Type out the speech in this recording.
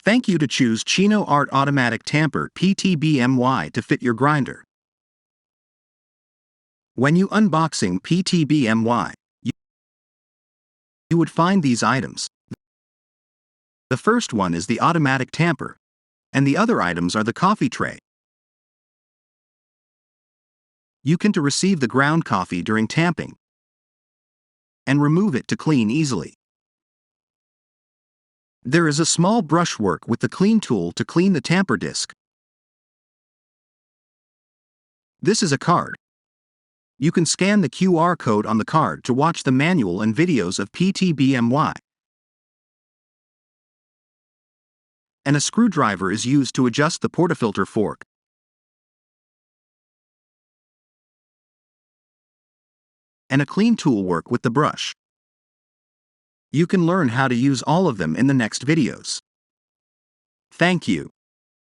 Thank you to choose CINOART Automatic Tamper PTB-MY to fit your grinder. When you unboxing PTB-MY, you would find these items. The first one is the automatic tamper, and the other items are the coffee tray. You can to receive the ground coffee during tamping and remove it to clean easily. There is a small brushwork with the clean tool to clean the tamper disc. This is a card. You can scan the QR code on the card to watch the manual and videos of PTB-MY. And a screwdriver is used to adjust the portafilter fork. And a clean tool work with the brush. You can learn how to use all of them in the next videos. Thank you.